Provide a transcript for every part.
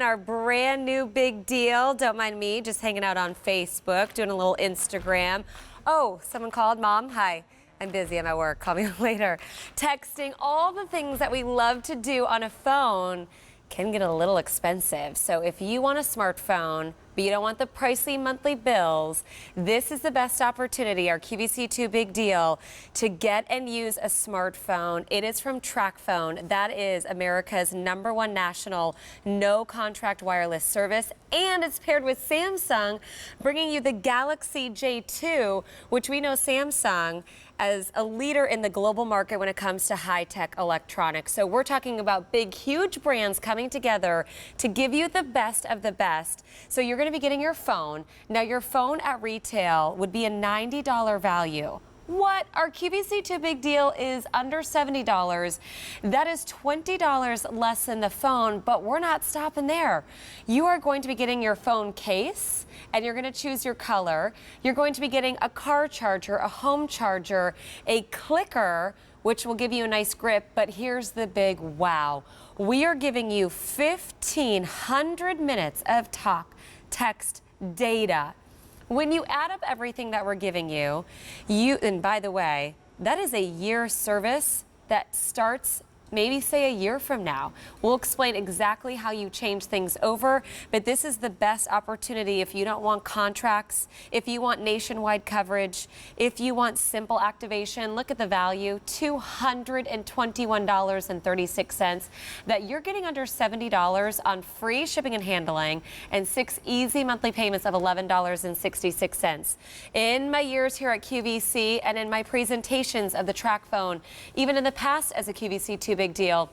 our brand new big deal. Don't mind me, just hanging out on Facebook, doing a little Instagram. Oh, someone called. Mom, hi. I'm busy, I'm at work. Call me later. Texting, all the things that we love to do on a phone can get a little expensive. So if you want a smartphone, but you don't want the pricey monthly bills, this is the best opportunity, our QVC2 big deal, to get and use a smartphone. It is from Tracfone. That is America's #1 national no contract wireless service, and it's paired with Samsung, bringing you the Galaxy J2, which we know Samsung as a leader in the global market when it comes to high-tech electronics. So we're talking about big, huge brands coming together to give you the best of the best. So you're going to be getting your phone. Now, your phone at retail would be a $90 value. What? Our QVC2 big deal is under $70. That is $20 less than the phone, but we're not stopping there. You are going to be getting your phone case, and you're going to choose your color. You're going to be getting a car charger, a home charger, a clicker, which will give you a nice grip, but here's the big wow. We are giving you 1,500 minutes of talk, text, data. When you add up everything that we're giving you, and by the way, that is a year service that starts maybe say a year from now. We'll explain exactly how you change things over, but this is the best opportunity if you don't want contracts, if you want nationwide coverage, if you want simple activation. Look at the value, $221.36, that you're getting under $70 on free shipping and handling and 6 easy monthly payments of $11.66. In my years here at QVC and in my presentations of the Tracfone, even in the past as a QVC2 big deal,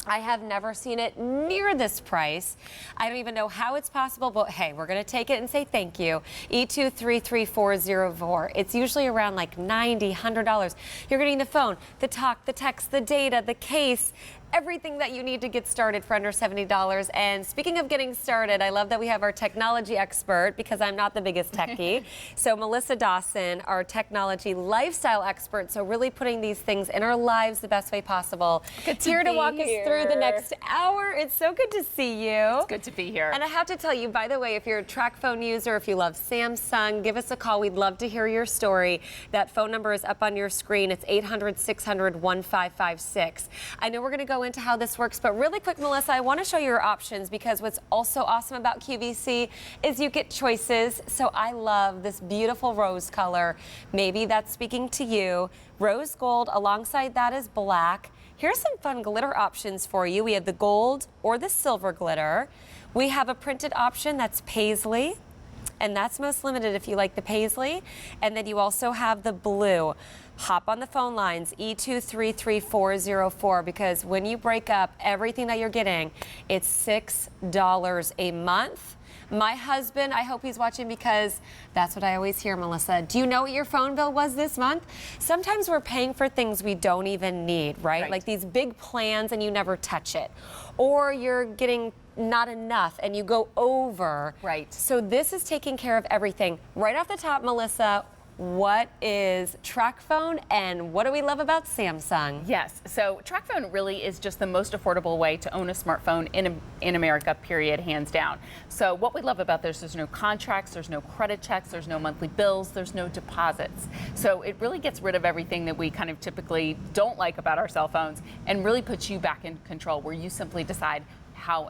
I have never seen it near this price. I don't even know how it's possible, but hey, we're going to take it and say thank you. E233404. It's usually around like $90, $100. You're getting the phone, the talk, the text, the data, the case, everything that you need to get started for under $70. And speaking of getting started, I love that we have our technology expert, because I'm not the biggest techie. So Melissa Dawson, our technology lifestyle expert, so really putting these things in our lives the best way possible. Good to here to be walk us through the next hour. It's so good to see you. It's good to be here. And I have to tell you, by the way, if you're a Tracfone user, if you love Samsung, give us a call. We'd love to hear your story. That phone number is up on your screen. It's 800-600-1556. I know we're going to go into how this works, but really quick, Melissa, I want to show you your options, because what's also awesome about QVC is you get choices. So I love this beautiful rose color. Maybe that's speaking to you. Rose gold, alongside that is black. Here's some fun glitter options for you. We have the gold or the silver glitter. We have a printed option that's paisley, and that's most limited if you like the paisley. And then you also have the blue. Hop on the phone lines, E233404, because when you break up everything that you're getting, it's $6 a month. My husband, I hope he's watching, because that's what I always hear, Melissa. Do you know what your phone bill was this month? Sometimes we're paying for things we don't even need, right? Like these big plans and you never touch it. Or you're getting not enough and you go over. Right. So this is taking care of everything. Right off the top, Melissa, what is Tracfone and what do we love about Samsung? Yes, so Tracfone really is just the most affordable way to own a smartphone in America, period, hands down. So what we love about this, there's no contracts, there's no credit checks, there's no monthly bills, there's no deposits. So it really gets rid of everything that we kind of typically don't like about our cell phones and really puts you back in control, where you simply decide how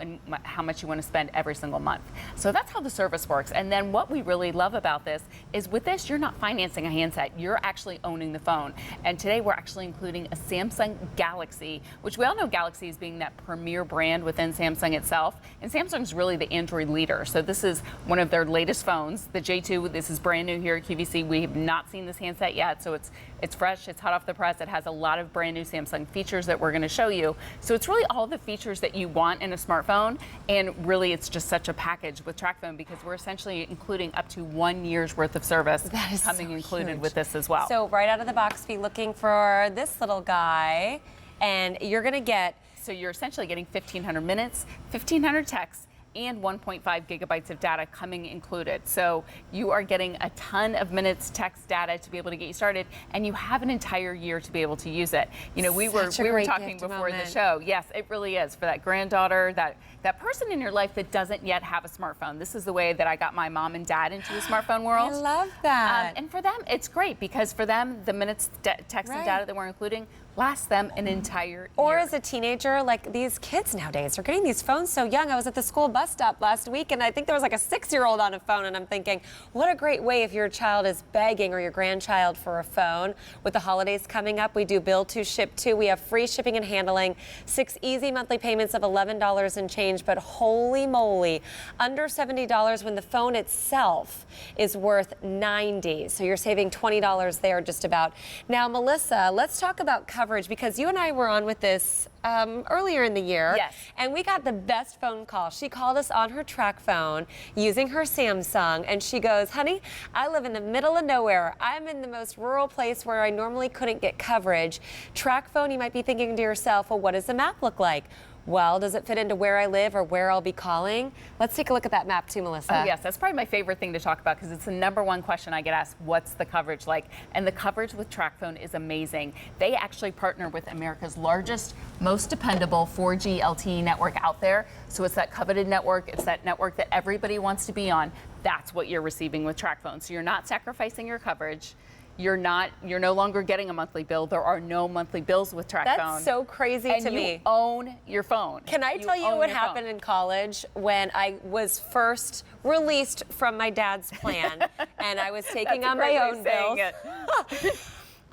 much you want to spend every single month. So that's how the service works. And then what we really love about this is, with this, you're not financing a handset, you're actually owning the phone. And today we're actually including a Samsung Galaxy, which we all know Galaxy as being that premier brand within Samsung itself. And Samsung's really the Android leader. So this is one of their latest phones, the J2. This is brand new here at QVC. We have not seen this handset yet, so it's fresh, it's hot off the press. It has a lot of brand new Samsung features that we're going to show you. So it's really all the features that you want in a smartphone, and really it's just such a package with Tracfone, because we're essentially including up to 1 year's worth of service coming included with this as well. So right out of the box, be looking for this little guy, and you're going to get... So you're essentially getting 1,500 minutes, 1,500 texts, and 1.5 gigabytes of data coming included. So you are getting a ton of minutes, text, data to be able to get you started, and you have an entire year to be able to use it. You know, we were talking before the show. Yes, it really is for that granddaughter, that person in your life that doesn't yet have a smartphone. This is the way that I got my mom and dad into the smartphone world. I love that. And for them, it's great because for them, the minutes, text, and data that we're including lasts them an entire year. Or as a teenager, like these kids nowadays are getting these phones so young. I was at the school bus stop last week and I think there was like a 6-year-old on a phone, and I'm thinking, what a great way if your child is begging or your grandchild for a phone. With the holidays coming up, we do bill to, ship to. We have free shipping and handling, 6 easy monthly payments of $11 and change, but holy moly, under $70 when the phone itself is worth $90. So you're saving $20 there just about. Now, Melissa, let's talk about coverage, because you and I were on with this earlier in the year. Yes. And we got the best phone call. She called us on her Tracfone using her Samsung, and she goes, honey, I live in the middle of nowhere. I'm in the most rural place where I normally couldn't get coverage. Tracfone, you might be thinking to yourself, well, what does the map look like? Well, does it fit into where I live or where I'll be calling? Let's take a look at that map too, Melissa. Oh, yes, that's probably my favorite thing to talk about because it's the #1 question I get asked, what's the coverage like? And the coverage with Tracfone is amazing. They actually partner with America's largest, most dependable 4G LTE network out there. So it's that coveted network. It's that network that everybody wants to be on. That's what you're receiving with Tracfone. So you're not sacrificing your coverage. You're no longer getting a monthly bill. There are no monthly bills with Tracfone. That's so crazy to me. And you own your phone. Can I tell you what happened in college when I was first released from my dad's plan and I was taking on my own bills?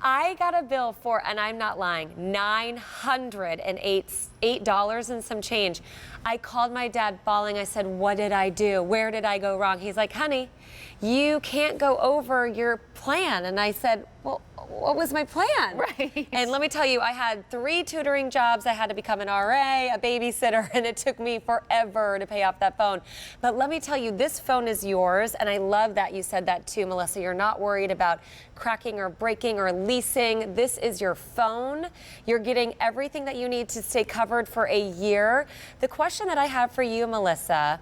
I got a bill for, and I'm not lying, $908 and some change. I called my dad bawling. I said, what did I do? Where did I go wrong? He's like, honey, you can't go over your plan. And I said, well, what was my plan? Right. And let me tell you, I had 3 tutoring jobs. I had to become an RA, a babysitter, and it took me forever to pay off that phone. But let me tell you, this phone is yours, and I love that you said that too, Melissa. You're not worried about cracking or breaking or leasing. This is your phone. You're getting everything that you need to stay covered for a year. The question that I have for you, Melissa,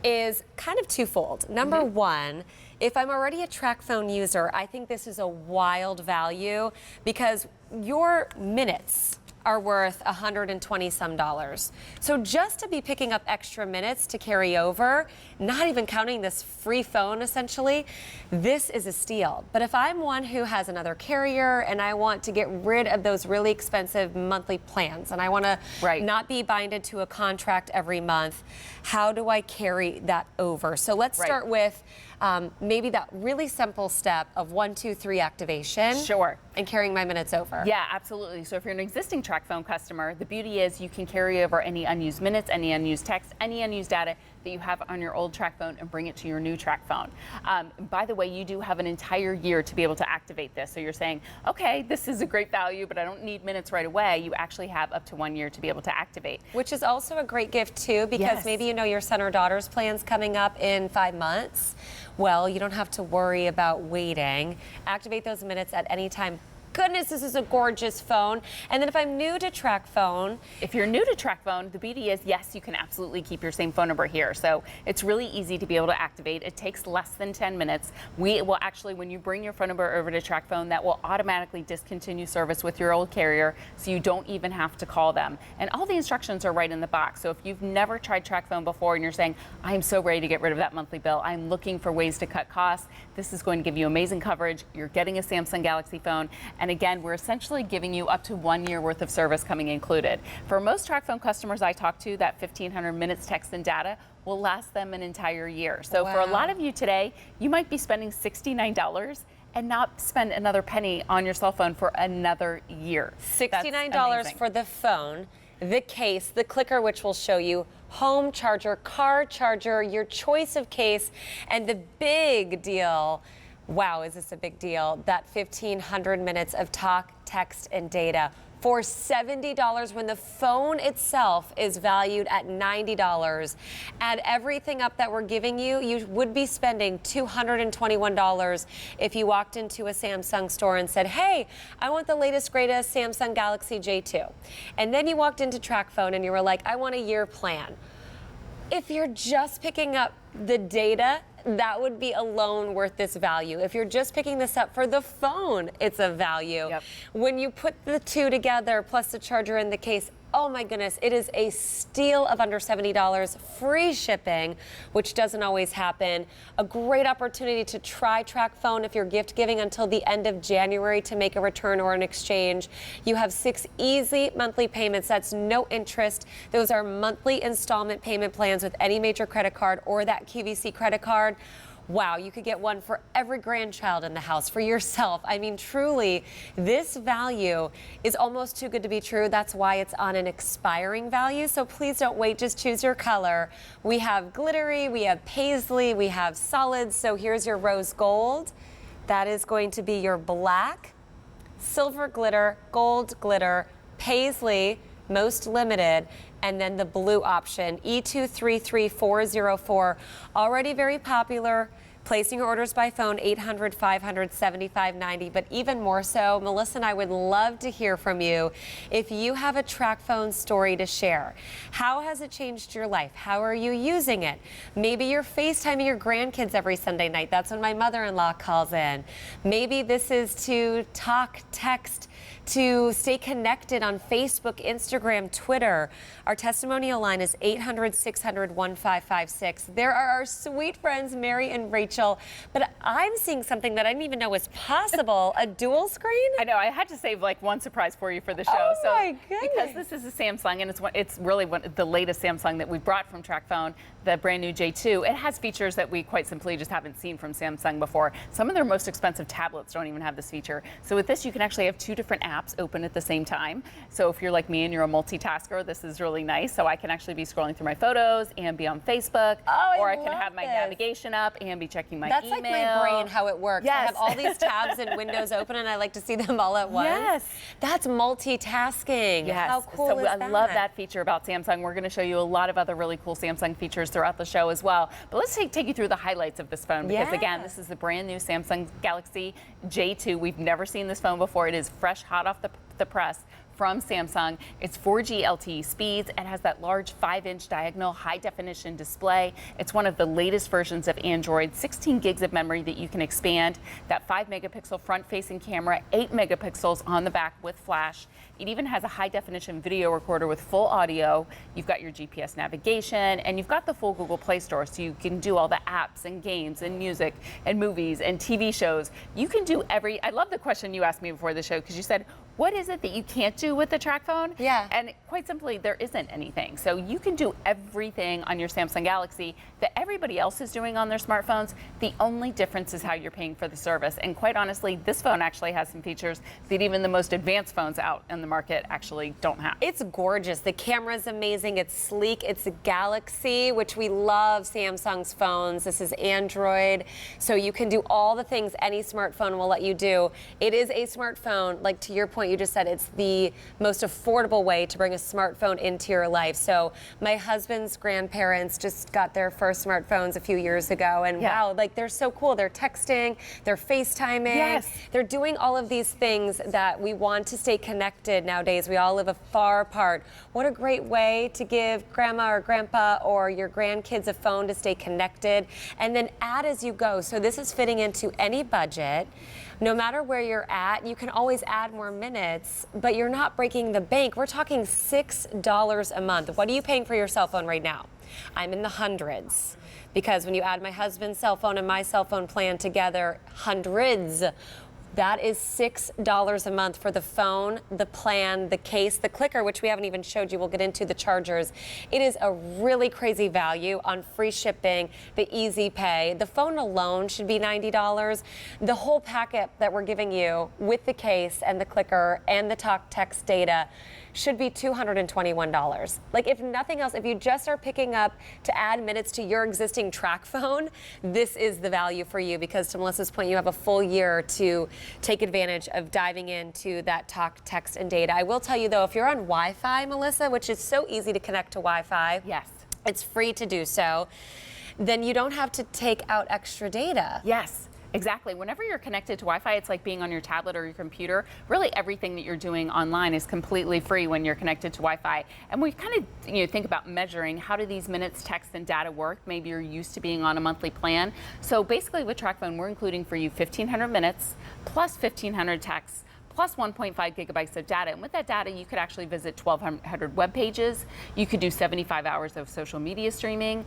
is kind of twofold. Number one, if I'm already a Tracfone user, I think this is a wild value because your minutes are worth $120 some. So just to be picking up extra minutes to carry over, not even counting this free phone essentially, this is a steal. But if I'm one who has another carrier and I want to get rid of those really expensive monthly plans and I want to not be binded to a contract every month, how do I carry that over? So let's start with maybe that really simple step of 1, 2, 3 activation. Sure. And carrying my minutes over. Yeah, absolutely. So if you're an existing Tracfone customer, the beauty is you can carry over any unused minutes, any unused text, any unused data that you have on your old Tracfone and bring it to your new Tracfone. By the way, you do have an entire year to be able to activate this. So you're saying, okay, this is a great value, but I don't need minutes right away. You actually have up to 1 year to be able to activate. Which is also a great gift too, because maybe you know your son or daughter's plan's coming up in 5 months. Well, you don't have to worry about waiting. Activate those minutes at any time. Goodness, this is a gorgeous phone. And then if I'm new to Tracfone. If you're new to Tracfone, the beauty is, yes, you can absolutely keep your same phone number here. So it's really easy to be able to activate. It takes less than 10 minutes. We will actually, when you bring your phone number over to Tracfone, that will automatically discontinue service with your old carrier, so you don't even have to call them. And all the instructions are right in the box. So if you've never tried Tracfone before and you're saying, I'm so ready to get rid of that monthly bill, I'm looking for ways to cut costs, this is going to give you amazing coverage. You're getting a Samsung Galaxy phone. And again, we're essentially giving you up to 1 year worth of service coming included. For most Tracfone customers I talk to, that 1,500 minutes text and data will last them an entire year. So for a lot of you today, you might be spending $69 and not spend another penny on your cell phone for another year. $69 for the phone, the case, the clicker, which will show you home charger, car charger, your choice of case, and the big deal. Wow, is this a big deal? That 1,500 minutes of talk, text, and data for $70 when the phone itself is valued at $90. Add everything up that we're giving you, you would be spending $221 if you walked into a Samsung store and said, hey, I want the latest, greatest Samsung Galaxy J2. And then you walked into Tracfone and you were like, I want a year plan. If you're just picking up the data, that would be alone worth this value. If you're just picking this up for the phone, it's a value. Yep. When you put the two together, plus the charger and the case, oh my goodness, it is a steal of under $70, free shipping, which doesn't always happen. A great opportunity to try Tracfone if you're gift giving until the end of January to make a return or an exchange. You have 6 easy monthly payments. That's no interest. Those are monthly installment payment plans with any major credit card or that QVC credit card. Wow, you could get one for every grandchild in the house, for yourself. I mean, truly, this value is almost too good to be true. That's why it's on an expiring value. So please don't wait, just choose your color. We have glittery, we have paisley, we have solids. So here's your rose gold. That is going to be your black, silver glitter, gold glitter, paisley, most limited, and then the blue option, E233404, already very popular. Placing your orders by phone, 800-500-7590, but even more so, Melissa and I would love to hear from you if you have a Tracfone story to share. How has it changed your life? How are you using it? Maybe you're FaceTiming your grandkids every Sunday night. That's when my mother-in-law calls in. Maybe this is to talk, text, to stay connected on Facebook, Instagram, Twitter. Our testimonial line is 800-600-1556. There are our sweet friends, Mary and Rachel, but I'm seeing something that I didn't even know was possible, a dual screen? I know, I had to save like one surprise for you for the show. Oh my goodness. Because this is a Samsung, and it's really the latest Samsung that we brought from Tracfone, the brand new J2. It has features that we quite simply just haven't seen from Samsung before. Some of their most expensive tablets don't even have this feature. So with this, you can actually have 2 different apps open at the same time. So if you're like me and you're a multitasker, this is really nice. So I can actually be scrolling through my photos and be on Facebook, or I can have my navigation up and be checking my email. That's like my brain, how it works. Yes. I have all these tabs and windows open, and I like to see them all at once. Yes. That's multitasking. Yes. How cool so is I that? love that feature about Samsung. We're going to show you a lot of other really cool Samsung features throughout the show as well. But let's take you through the highlights of this phone, because again, this is the brand new Samsung Galaxy J2. We've never seen this phone before. It is fresh, hot off the press from Samsung. It's 4G LTE speeds. It has that large 5-inch diagonal high-definition display. It's one of the latest versions of Android. 16 gigs of memory that you can expand. That 5-megapixel front-facing camera, 8 megapixels on the back with flash. It even has a high-definition video recorder with full audio. You've got your GPS navigation, and you've got the full Google Play Store, so you can do all the apps and games and music and movies and TV shows. You can do I love the question you asked me before the show, because you said, what is it that you can't do with the Tracfone? Yeah. And quite simply, there isn't anything. So you can do everything on your Samsung Galaxy that everybody else is doing on their smartphones. The only difference is how you're paying for the service. And quite honestly, this phone actually has some features that even the most advanced phones out in the market actually don't have. It's gorgeous. The camera's amazing. It's sleek. It's a Galaxy, which we love Samsung's phones. This is Android. So you can do all the things any smartphone will let you do. It is a smartphone, like to your point, you just said, it's the most affordable way to bring a smartphone into your life. So my husband's grandparents just got their first smartphones a few years ago, and wow, like they're so cool. They're texting, they're FaceTiming, yes. They're doing all of these things that we want to stay connected nowadays. We all live far apart. What a great way to give grandma or grandpa or your grandkids a phone to stay connected, and then add as you go. So this is fitting into any budget. No matter where you're at, you can always add more minutes, but you're not breaking the bank. We're talking $6 a month. What are you paying for your cell phone right now? I'm in the hundreds, because when you add my husband's cell phone and my cell phone plan together, hundreds. That is $6 a month for the phone, the plan, the case, the clicker, which we haven't even showed you. We'll get into the chargers. It is a really crazy value on free shipping, the easy pay. The phone alone should be $90. The whole packet that we're giving you with the case and the clicker and the talk text data should be $221. Like, if nothing else, if you just are picking up to add minutes to your existing Tracfone, this is the value for you, because to Melissa's point, you have a full year to take advantage of diving into that talk, text, and data. I will tell you though, if you're on Wi-Fi, Melissa, which is so easy to connect to Wi-Fi, yes, it's free to do so, then you don't have to take out extra data. Yes. Exactly. Whenever you're connected to Wi-Fi, it's like being on your tablet or your computer. Really, everything that you're doing online is completely free when you're connected to Wi-Fi. And we kind of think about measuring how do these minutes, text, and data work. Maybe you're used to being on a monthly plan. So basically, with Tracfone, we're including for you 1,500 minutes plus 1,500 texts, plus 1.5 gigabytes of data. And with that data, you could actually visit 1,200 web pages. You could do 75 hours of social media streaming,